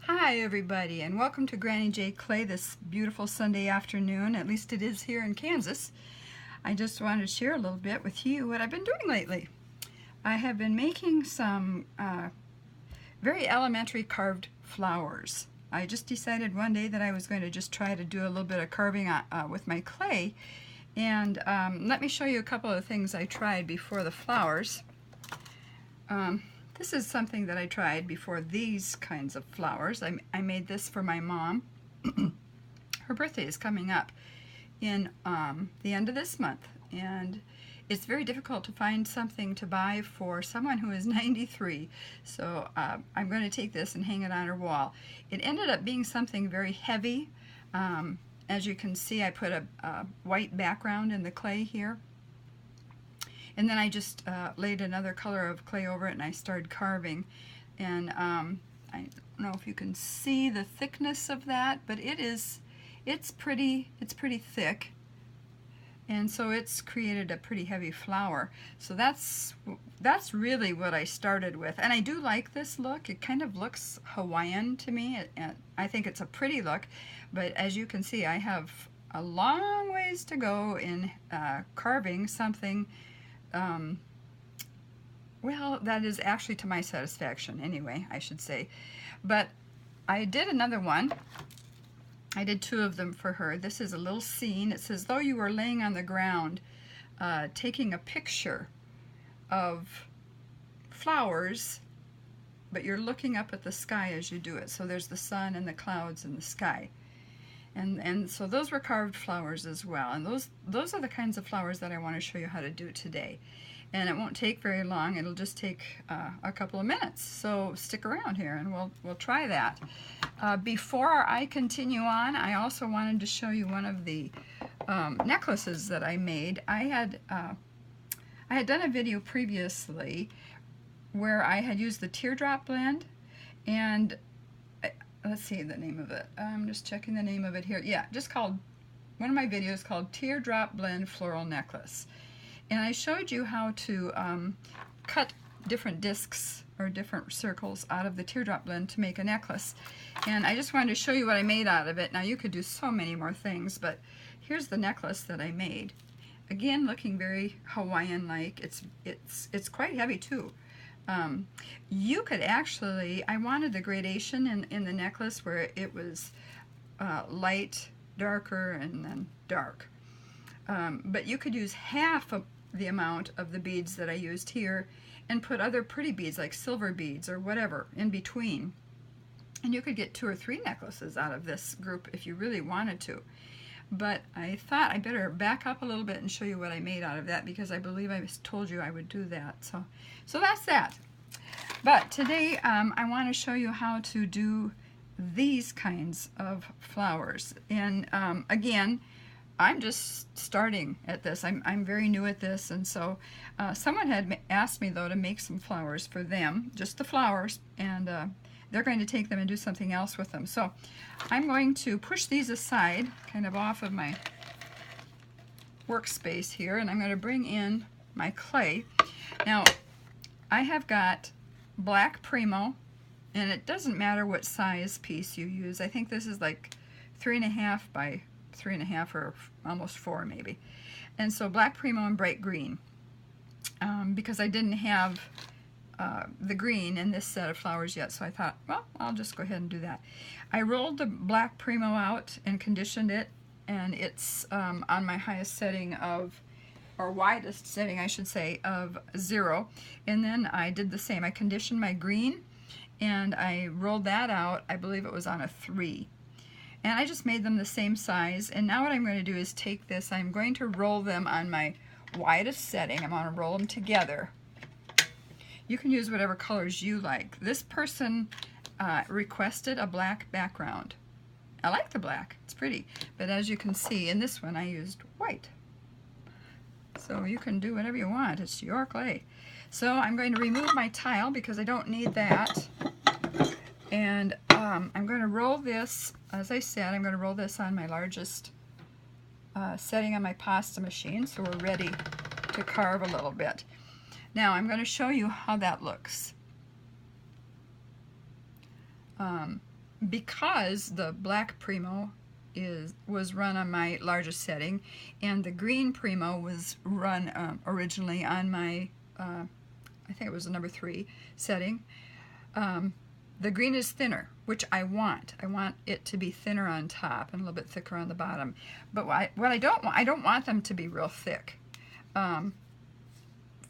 Hi everybody, and welcome to Granny J Clay this beautiful Sunday afternoon. At least it is here in Kansas. I just wanted to share a little bit with you what I've been doing lately. I have been making some very elementary carved flowers. I just decided one day that I was going to just try to do a little bit of carving with my clay. And let me show you a couple of things I tried before the flowers. This is something that I tried before these kinds of flowers. I made this for my mom. Her birthday is coming up in the end of this month, and it's very difficult to find something to buy for someone who is 93. So I'm going to take this and hang it on her wall. It ended up being something very heavy. As you can see, I put a white background in the clay here. And then I just laid another color of clay over it and I started carving. And I don't know if you can see the thickness of that, but it's pretty thick. And so it's created a pretty heavy flower. So that's really what I started with. And I do like this look. It kind of looks Hawaiian to me. I think it's a pretty look, but as you can see, I have a long ways to go in carving something well, that is actually to my satisfaction anyway, I should say. But I did another one. I did two of them for her. This is a little scene. It says, though you were laying on the ground, taking a picture of flowers, but you're looking up at the sky as you do it. So there's the sun and the clouds and the sky. And so those were carved flowers as well. And those are the kinds of flowers that I want to show you how to do today. And it won't take very long. It'll just take a couple of minutes. So stick around here and we'll try that. Before I continue on, I also wanted to show you one of the necklaces that I made. I had done a video previously where I had used the teardrop blend, and let's see the name of it. I'm just checking the name of it here. Yeah, just called, one of my videos called Teardrop Blend Floral Necklace. And I showed you how to cut different discs or different circles out of the teardrop blend to make a necklace. And I just wanted to show you what I made out of it. Now you could do so many more things, but here's the necklace that I made. Again, looking very Hawaiian-like. It's quite heavy too. You could actually, I wanted the gradation in the necklace where it was light, darker, and then dark. But you could use half of the amount of the beads that I used here and put other pretty beads like silver beads or whatever in between. And you could get 2 or 3 necklaces out of this group if you really wanted to. But I thought I better back up a little bit and show you what I made out of that, because I believe I told you I would do that. So that's that. But today I want to show you how to do these kinds of flowers. And again, I'm just starting at this. I'm very new at this, and so someone had asked me though to make some flowers for them, just the flowers, and they're going to take them and do something else with them. So I'm going to push these aside, kind of off of my workspace here, and I'm going to bring in my clay. Now, I have got black Premo, and it doesn't matter what size piece you use. I think this is like 3.5 by 3.5 or almost 4 maybe. And so black Premo and bright green, because I didn't have the green in this set of flowers yet, so I thought, well, I'll just go ahead and do that. I rolled the black Premo out and conditioned it, and it's on my highest setting of, or widest setting I should say, of 0. And then I did the same. I conditioned my green and I rolled that out. I believe it was on a 3. And I just made them the same size. And now what I'm going to do is take this, I'm going to roll them on my widest setting. I'm going to roll them together. You can use whatever colors you like. This person requested a black background. I like the black, it's pretty. But as you can see, in this one I used white. So you can do whatever you want, it's your clay. So I'm going to remove my tile because I don't need that. And I'm going to roll this, as I said, I'm going to roll this on my largest setting on my pasta machine, so we're ready to carve a little bit. Now I'm going to show you how that looks. because the black Primo was run on my largest setting, and the green Primo was run originally on my, I think it was the number 3 setting. The green is thinner, which I want. I want it to be thinner on top and a little bit thicker on the bottom. But what I don't want them to be real thick.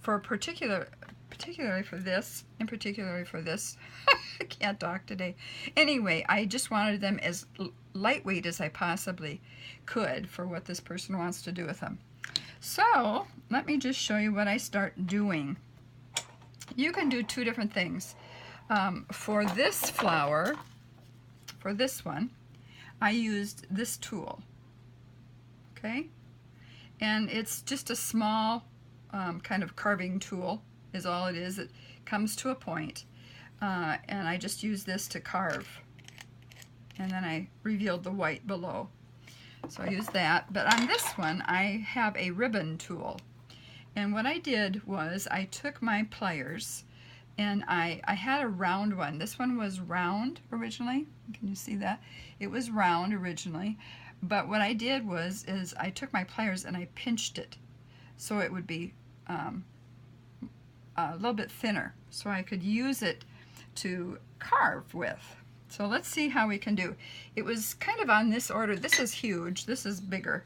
Particularly for this, and particularly for this, I can't talk today. Anyway, I just wanted them as lightweight as I possibly could for what this person wants to do with them. So let me just show you what I start doing. You can do 2 different things. For this flower, for this one, I used this tool, okay? And it's just a small kind of carving tool is all it is. It comes to a point, and I just use this to carve. And then I revealed the white below. So I use that. But on this one, I have a ribbon tool. And what I did was I took my pliers, and I had a round one. This one was round originally. Can you see that? It was round originally. But what I did is I took my pliers and I pinched it so it would be a little bit thinner, so I could use it to carve with. So let's see how we can do. It was kind of on this order. This is huge. This is bigger.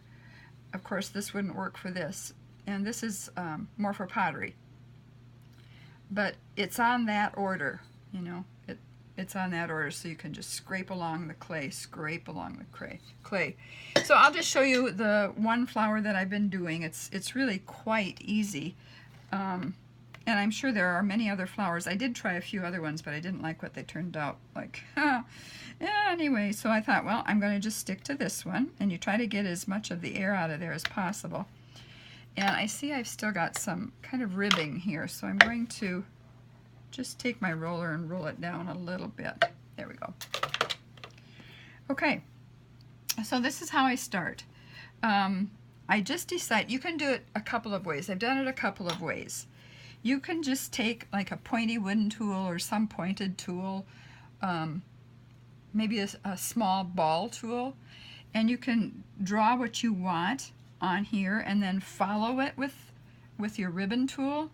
Of course, this wouldn't work for this. And this is more for pottery. But it's on that order, you know. It's on that order, so you can just scrape along the clay, clay. So I'll just show you the one flower that I've been doing. It's really quite easy. And I'm sure there are many other flowers. I did try a few other ones, but I didn't like what they turned out like. Yeah, anyway, so I thought, well, I'm going to just stick to this one. And you try to get as much of the air out of there as possible. And I see I've still got some kind of ribbing here, so I'm going to just take my roller and roll it down a little bit. There we go. Okay, so this is how I start. I just decide, you can do it a couple of ways. I've done it a couple of ways. You can just take like a pointy wooden tool or some pointed tool, maybe a small ball tool, and you can draw what you want on here and then follow it with your ribbon tool.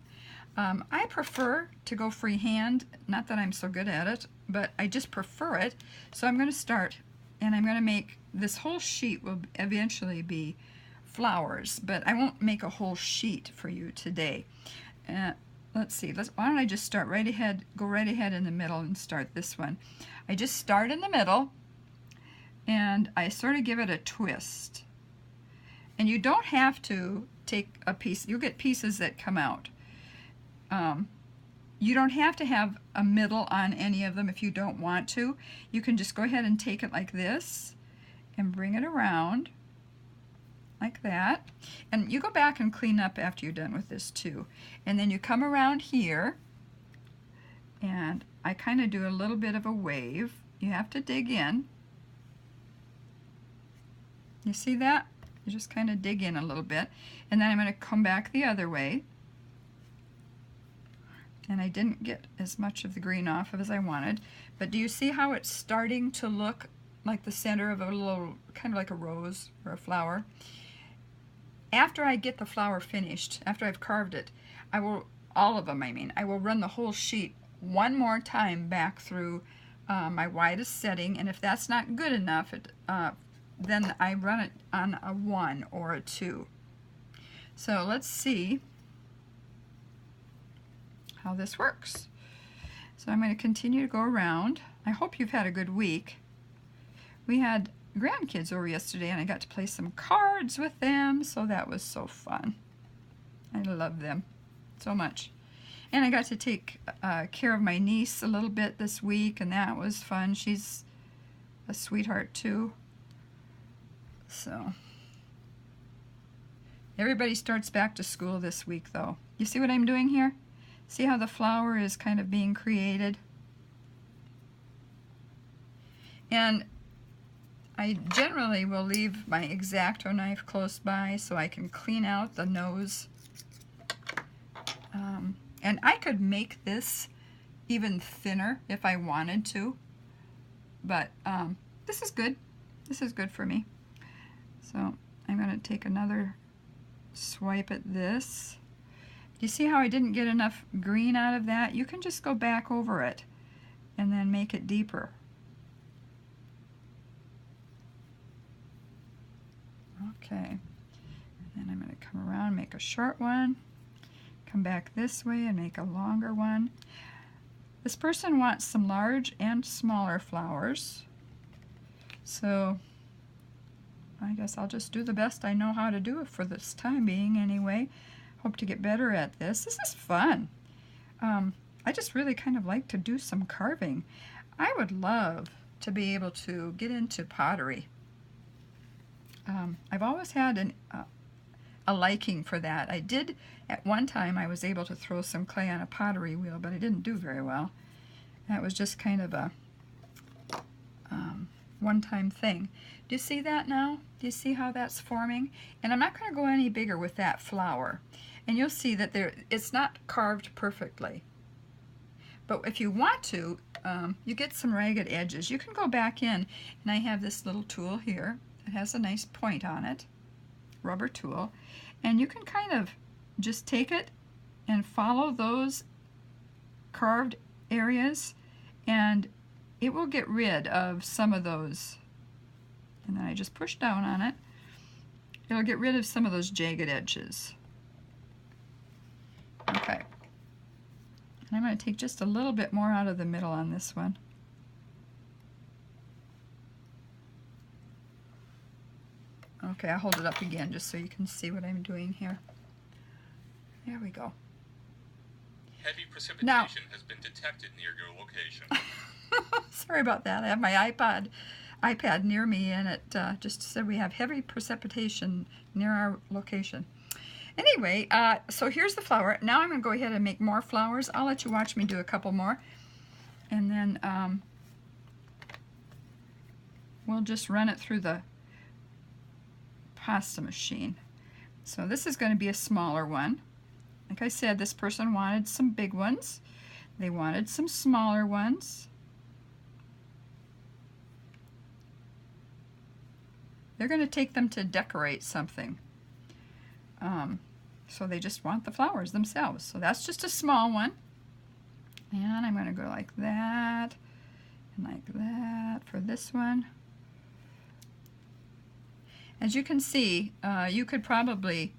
I prefer to go freehand, not that I'm so good at it, but I just prefer it. So I'm going to start, and I'm going to make, this whole sheet will eventually be flowers, but I won't make a whole sheet for you today. Let's see, why don't I just start right ahead, go right ahead in the middle and start this one. I just start in the middle, and I sort of give it a twist. And you don't have to take a piece, you'll get pieces that come out. You don't have to have a middle on any of them if you don't want to. You can just go ahead and take it like this and bring it around like that. And you go back and clean up after you're done with this too. And then you come around here, and I kind of do a little bit of a wave. You have to dig in. You see that? You just kind of dig in a little bit. And then I'm going to come back the other way. And I didn't get as much of the green off as I wanted. But do you see how it's starting to look like the center of a little, kind of like a rose or a flower? After I get the flower finished, after I've carved it, I will, all of them I mean, I will run the whole sheet one more time back through my widest setting. And if that's not good enough, then I run it on a 1 or a 2. So let's see how this works. So I'm going to continue to go around. I hope you've had a good week. We had grandkids over yesterday, and I got to play some cards with them, so that was so fun. I love them so much. And I got to take care of my niece a little bit this week, and that was fun. She's a sweetheart too. So everybody starts back to school this week, though. You see what I'm doing here? See how the flower is kind of being created? And I generally will leave my X-Acto knife close by so I can clean out the nose. And I could make this even thinner if I wanted to. but this is good. This is good for me. So I'm going to take another swipe at this. You see how I didn't get enough green out of that? You can just go back over it and then make it deeper. Okay, and then I'm going to come around, make a short one, come back this way and make a longer one. This person wants some large and smaller flowers, so I guess I'll just do the best I know how to do it for this time being anyway. Hope to get better at this. This is fun. I just really kind of like to do some carving. I would love to be able to get into pottery. I've always had a liking for that. I did, at one time, I was able to throw some clay on a pottery wheel, but I didn't do very well. That was just kind of a one-time thing. Do you see that now? Do you see how that's forming? And I'm not going to go any bigger with that flower. And you'll see that it's not carved perfectly. But if you want to, you get some ragged edges. You can go back in, and I have this little tool here. It has a nice point on it, rubber tool. And you can kind of just take it and follow those carved areas, and it will get rid of some of those. And then I just push down on it. It'll get rid of some of those jagged edges. Okay. And I'm going to take just a little bit more out of the middle on this one. Okay, I'll hold it up again just so you can see what I'm doing here. There we go. Heavy precipitation has been detected near your location. Sorry about that. I have my iPad near me, and it just said we have heavy precipitation near our location. Anyway, so here's the flower. Now I'm going to go ahead and make more flowers. I'll let you watch me do a couple more. And then we'll just run it through the pasta machine. So this is going to be a smaller one. Like I said, this person wanted some big ones. They wanted some smaller ones. They're going to take them to decorate something. So they just want the flowers themselves. So that's just a small one. And I'm going to go like that and like that for this one. As you can see, you probably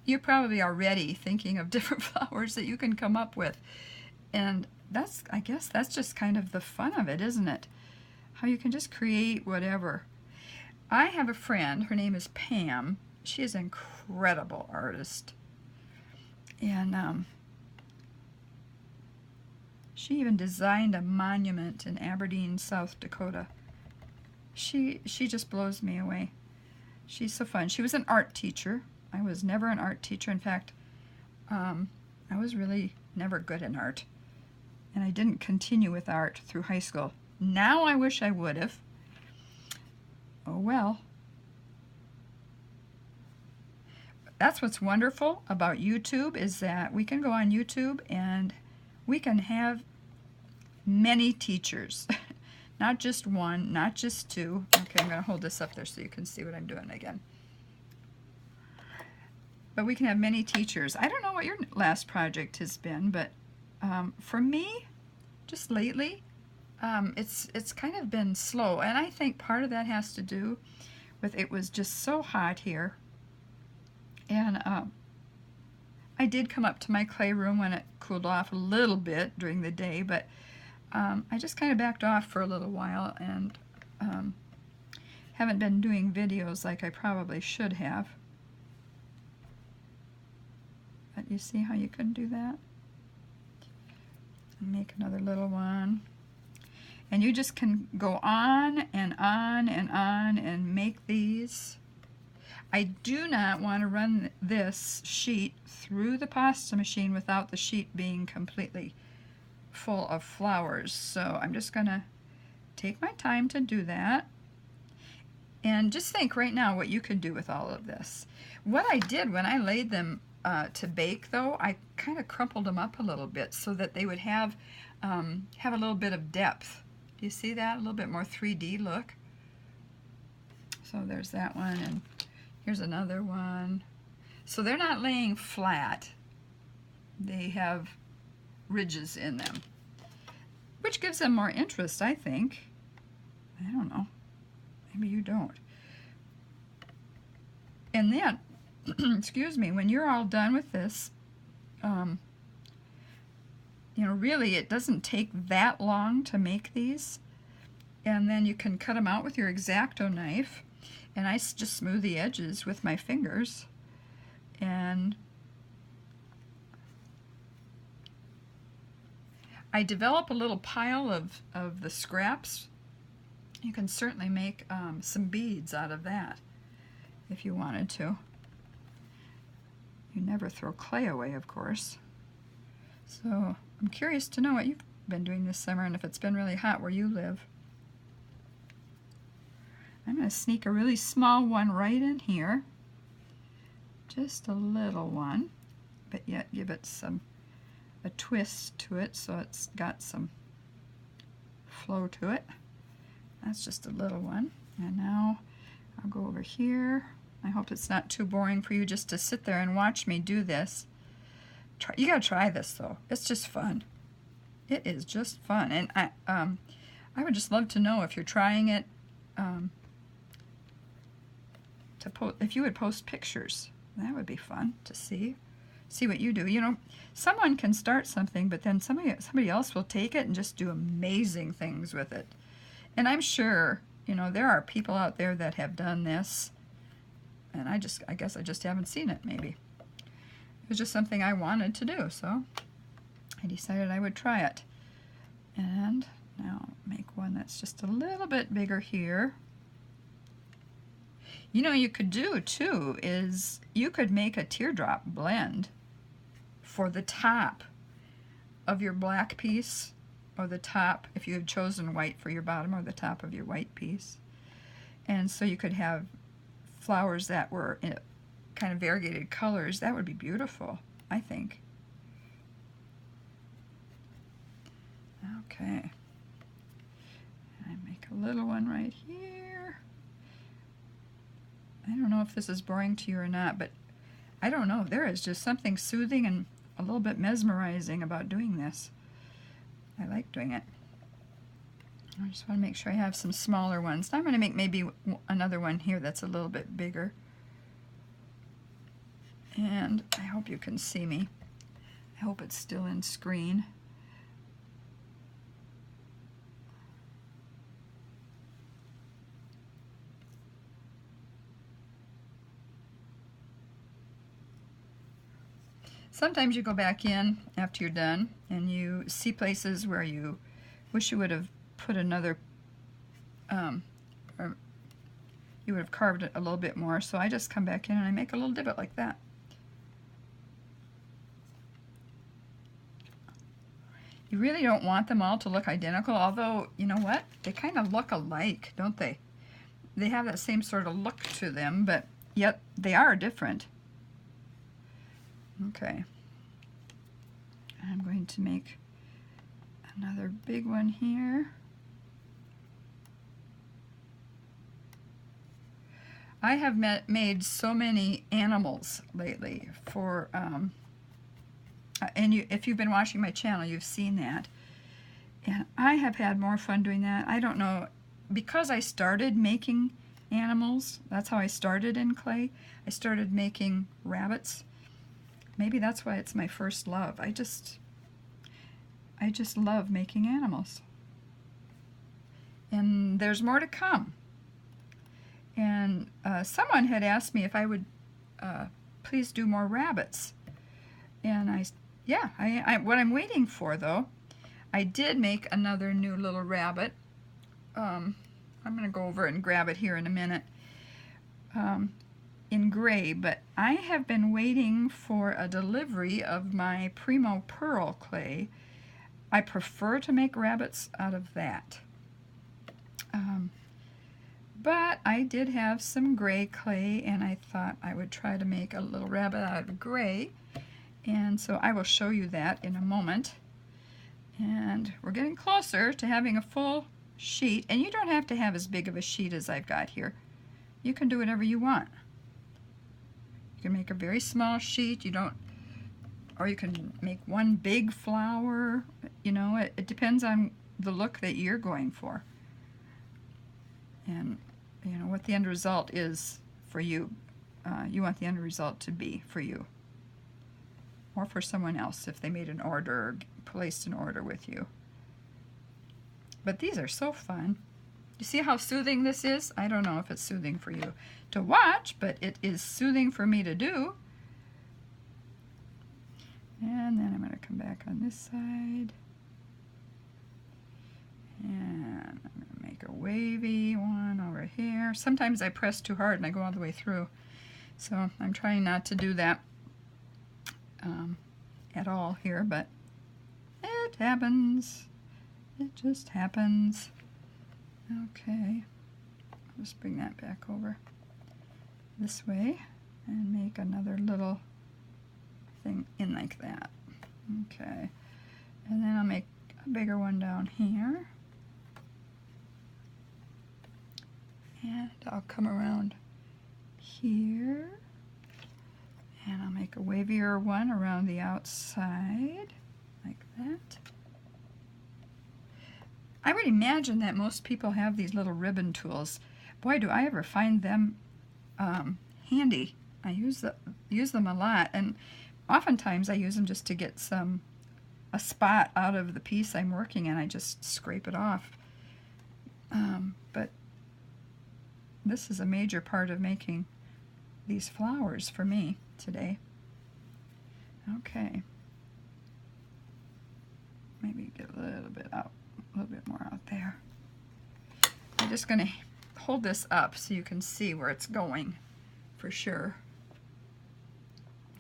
already thinking of different flowers that you can come up with. And I guess that's just kind of the fun of it, isn't it? How you can just create whatever. I have a friend, her name is Pam. She is an incredible artist. And she even designed a monument in Aberdeen, South Dakota. She just blows me away. She's so fun. She was an art teacher. I was never an art teacher. In fact, I was really never good in art. And I didn't continue with art through high school. Now I wish I would have. Oh well. That's what's wonderful about YouTube, is that we can go on YouTube and we can have many teachers. Not just one, not just two. Okay, I'm going to hold this up there so you can see what I'm doing again. But we can have many teachers. I don't know what your last project has been, but for me, just lately, it's kind of been slow. And I think part of that has to do with it was just so hot here. And I did come up to my clay room when it cooled off a little bit during the day, but I just kind of backed off for a little while and haven't been doing videos like I probably should have. But you see how you can do that? And make another little one. And you just can go on and on and on and make these. I do not want to run this sheet through the pasta machine without the sheet being completely full of flowers. So I'm just going to take my time to do that. And just think right now what you could do with all of this. What I did when I laid them to bake, though, I kind of crumpled them up a little bit so that they would have a little bit of depth. Do Do you see that? A little bit more 3D look. So there's that one, and here's another one. So they're not laying flat. They have ridges in them, which gives them more interest, I think. I don't know. Maybe you don't. And then, excuse me, when you're all done with this, you know, really it doesn't take that long to make these. And then you can cut them out with your X-Acto knife. And I just smooth the edges with my fingers. And I develop a little pile of the scraps. You can certainly make some beads out of that if you wanted to. You never throw clay away, of course. So I'm curious to know what you've been doing this summer and if it's been really hot where you live. I'm going to sneak a really small one right in here. Just a little one, but yet give it a twist to it so it's got some flow to it. That's just a little one. And now I'll go over here. I hope it's not too boring for you just to sit there and watch me do this. You gotta try this though. It's just fun. It is just fun. And I would just love to know if you're trying it, if you would post pictures. That would be fun to see what you do. You know, someone can start something, but then somebody else will take it and just do amazing things with it. And I'm sure, you know, there are people out there that have done this, and I guess I just haven't seen it, maybe. It was just something I wanted to do, so I decided I would try it. And now make one that's just a little bit bigger here. You know, you could do too is you could make a teardrop blend for the top of your black piece, or the top, if you had chosen white for your bottom, or the top of your white piece. And so you could have flowers that were in kind of variegated colors. That would be beautiful, I think. Okay. I make a little one right here. I don't know if this is boring to you or not, but I don't know. There is just something soothing and a little bit mesmerizing about doing this. I like doing it. I just want to make sure I have some smaller ones. Now I'm going to make maybe another one here that's a little bit bigger. And I hope you can see me. I hope it's still in screen. Sometimes you go back in after you're done and you see places where you wish you would have put another, or you would have carved it a little bit more. So I just come back in and I make a little divot like that. You really don't want them all to look identical, although, you know what? They kind of look alike, don't they? They have that same sort of look to them, but yet they are different. Okay, I'm going to make another big one here. I have made so many animals lately for, and if you've been watching my channel, you've seen that. And I have had more fun doing that. I don't know, because I started making animals, that's how I started in clay. I started making rabbits. Maybe that's why it's my first love. I just love making animals. And there's more to come. And someone had asked me if I would please do more rabbits. And what I'm waiting for though, I did make another new little rabbit. I'm going to go over and grab it here in a minute. In gray, but I have been waiting for a delivery of my Primo Pearl clay. I prefer to make rabbits out of that. But I did have some gray clay and I thought I would try to make a little rabbit out of gray. And so I will show you that in a moment. And we're getting closer to having a full sheet, and you don't have to have as big of a sheet as I've got here. You can do whatever you want. You can make a very small sheet, or you can make one big flower. You know, it depends on the look that you're going for. And, you know, what the end result is for you. You want the end result to be for you. Or for someone else if they made an order or placed an order with you. But these are so fun. You see how soothing this is? I don't know if it's soothing for you to watch, but it is soothing for me to do. And then I'm going to come back on this side. And I'm going to make a wavy one over here. Sometimes I press too hard and I go all the way through. So I'm trying not to do that at all here, but it happens. It just happens. Okay. I'll just bring that back over this way and make another little thing in like that. Okay. And then I'll make a bigger one down here. And I'll come around here. And I'll make a wavier one around the outside, like that. I would imagine that most people have these little ribbon tools. Boy, do I ever find them handy. I use them a lot, and oftentimes I use them just to get a spot out of the piece I'm working in. I just scrape it off. But this is a major part of making these flowers for me today. Okay. Maybe get a little bit out, a little bit more out there. I'm just going to hold this up so you can see where it's going for sure.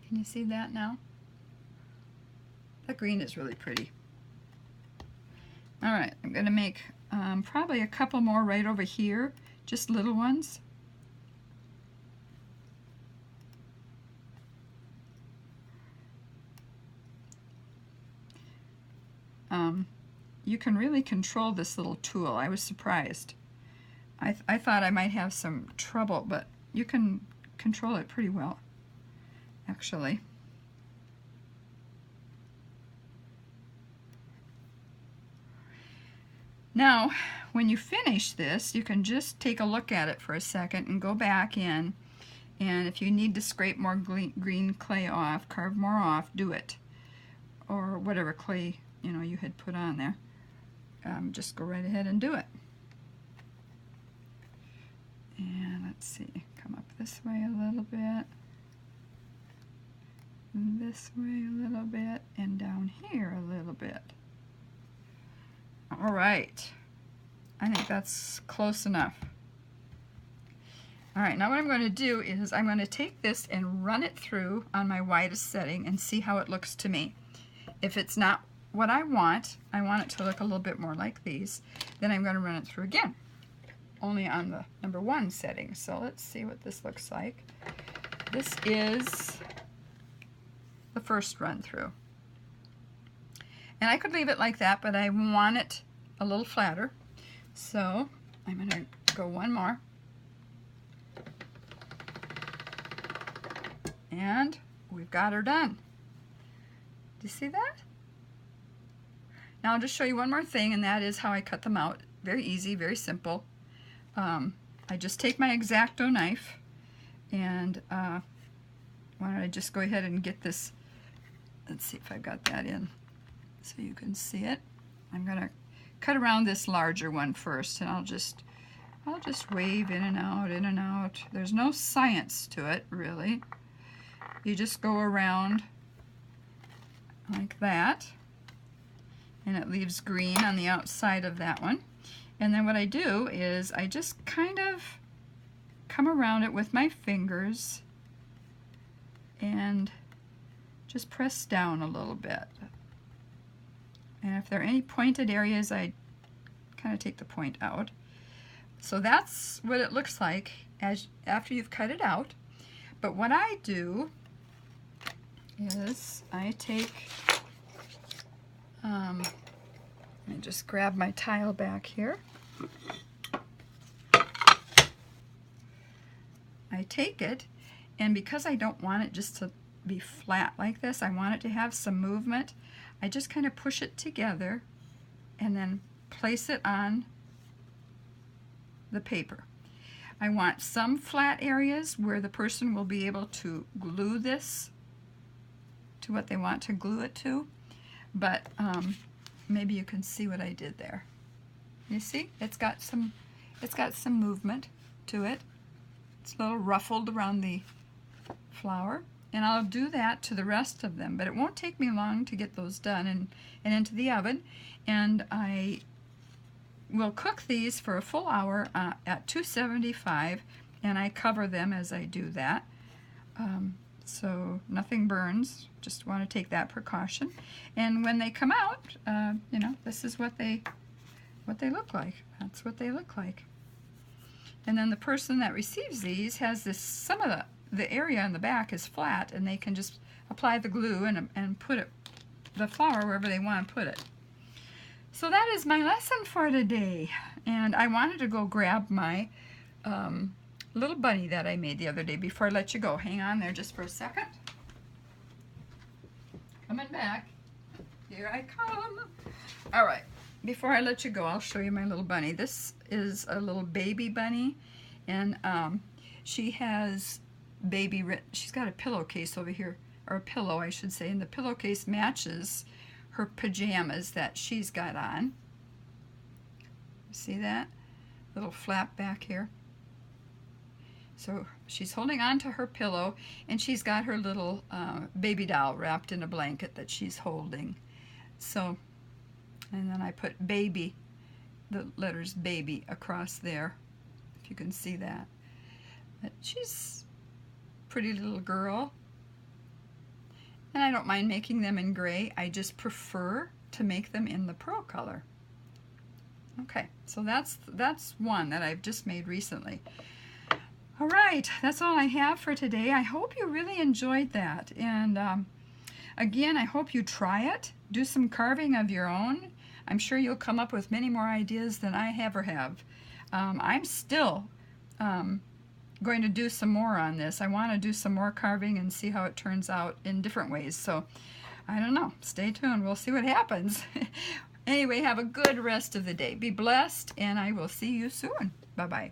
Can you see that now? That green is really pretty. All right, I'm going to make probably a couple more right over here, just little ones. You can really control this little tool. I was surprised. I thought I might have some trouble, but you can control it pretty well, actually. Now, when you finish this, you can just take a look at it for a second and go back in, and if you need to scrape more green clay off, carve more off, do it. Or whatever clay you had put on there. Just go right ahead and do it. And let's see, come up this way a little bit, this way a little bit, and down here a little bit. All right, I think that's close enough. All right, now what I'm going to do is I'm going to take this and run it through on my widest setting and see how it looks to me. If it's not what I want it to look a little bit more like these, then I'm going to run it through again, only on the number 1 setting. So let's see what this looks like. This is the first run through. And I could leave it like that, but I want it a little flatter. So I'm going to go one more. And we've got her done. Do you see that? Now I'll just show you one more thing, and that is how I cut them out. Very easy, very simple. I just take my X-Acto knife, and why don't I just go ahead and get this, let's see if I've got that in so you can see it. I'm going to cut around this larger one first, and I'll just wave in and out, in and out. There's no science to it, really. You just go around like that, and it leaves green on the outside of that one. And then what I do is I just kind of come around it with my fingers and just press down a little bit. And if there are any pointed areas, I kind of take the point out. So that's what it looks like after you've cut it out. But what I do is I take, let me just grab my tile back here. I take it, and because I don't want it just to be flat like this, I want it to have some movement. I just kind of push it together and then place it on the paper. I want some flat areas where the person will be able to glue this to what they want to glue it to, but maybe you can see what I did there. You see, it's got some movement to it. It's a little ruffled around the flower, and I'll do that to the rest of them, but it won't take me long to get those done and into the oven. And I will cook these for a full hour at 275, and I cover them as I do that, so nothing burns. Just want to take that precaution. And when they come out, you know, this is what they look like. That's what they look like. And then the person that receives these has this, some of the area on the back is flat, and they can just apply the glue and put it, the flower, wherever they want to put it. So that is my lesson for today. And I wanted to go grab my little bunny that I made the other day before I let you go. Hang on there just for a second. Coming back. Here I come. All right. Before I let you go, I'll show you my little bunny. This is a little baby bunny, and she has she's got a pillowcase over here, or a pillow I should say, and the pillowcase matches her pajamas that she's got on. See that? Little flap back here. So she's holding on to her pillow, and she's got her little baby doll wrapped in a blanket that she's holding. So, and then I put baby, the letters baby across there, if you can see that. But she's a pretty little girl. And I don't mind making them in gray. I just prefer to make them in the pearl color. Okay, so that's one that I've just made recently. All right, that's all I have for today. I hope you really enjoyed that. And again, I hope you try it. Do some carving of your own. I'm sure you'll come up with many more ideas than I ever have. I'm still going to do some more on this. I want to do some more carving and see how it turns out in different ways. So, I don't know. Stay tuned. We'll see what happens. Anyway, have a good rest of the day. Be blessed, and I will see you soon. Bye-bye.